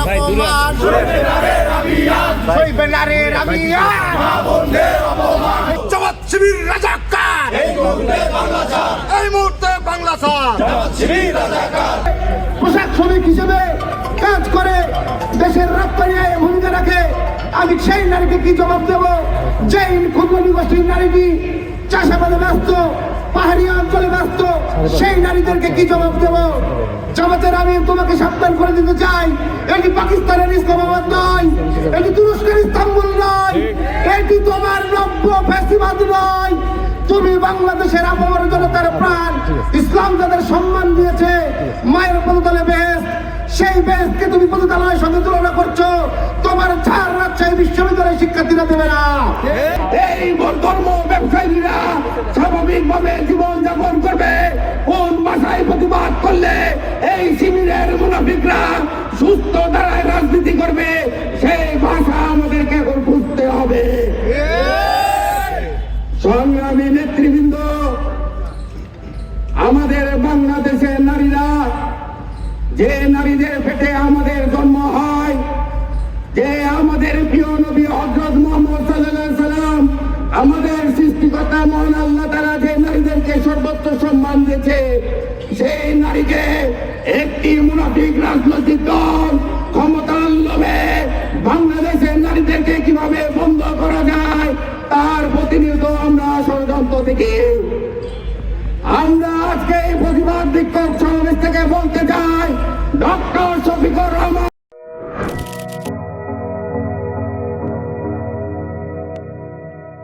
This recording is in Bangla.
অপমান, সইবে না রে রাবিয়ান, জামাত শিবির রাজাকার, এই মুহূর্তে বাংলা ছাড়, পোশাক শ্রমিক হিসেবে কাজ করে দেশের রপ্তানিতে ভূমিকা রাখে। আমি সেই নারীকে কি জবাব দেব যেই ক্ষুদ্র গোষ্ঠীর নারীটি চাষাবাদে ব্যস্ত, পাহাড়ি অঞ্চলে ব্যস্ত, সেই নারীদেরকে কি জবাব দেব? জামাতের আমি তোমাকে সাবধান করে দিতে চাই, এটি পাকিস্তানের ইসলামাবাদ নয়, এটি তুরস্কের ইস্তাম্বুল নয়, এটি তোমার নব্য ফ্যাসিবাদ নয়। তুমি বাংলাদেশের আবহাওয়ার জনতার প্রাণ, ইসলাম যাদের সম্মান দিয়েছে, মায়ের পদতলে বেহেশত, সেই বেহেশতকে তুমি পতিতালয়ের সঙ্গে তুলনা করছো। তোমার ছাড় রাজশাহী বিশ্ববিদ্যালয়ের শিক্ষার্থীরা দেবে না। এই ধর্ম ব্যবসায়ীরা স্বাভাবিকভাবে জীবন যাপন করবে কোন ভাষায় প্রতিবাদ করলে এই শিবিরের মুনাফিকরা সুস্থ ধারায় রাজনীতি করবে, সেই ভাষা আমাদেরকে এখন বুঝতে হবে। সংগ্রামী নেতৃবৃন্দ, আমাদের বাংলাদেশের নারীরা, যে নারীদের পেটে আমাদের জন্ম হয়, যে আমাদের প্রিয় নবী হযরত মুহাম্মদ সাল্লাল্লাহু আলাইহি সাল্লাম, আমাদের সৃষ্টিকর্তা মহান আল্লাহ তাআলা যে নারীদেরকে সর্বোচ্চ সম্মান দিয়েছে, সেই নারীকে একটি মুনাফিক রাজনৈতিক দল ক্ষমতার লোভে বাংলাদেশের নারীদেরকে কিভাবে বন্ধ করা যায় তার প্রতিনিয়ত আমরা ষড়যন্ত্র থেকে আমরা আজকে এই প্রতিবাদ বিক্ষোভ সমাবেশ থেকে বলতে চাই, ডক্টর শফিকুর রহমান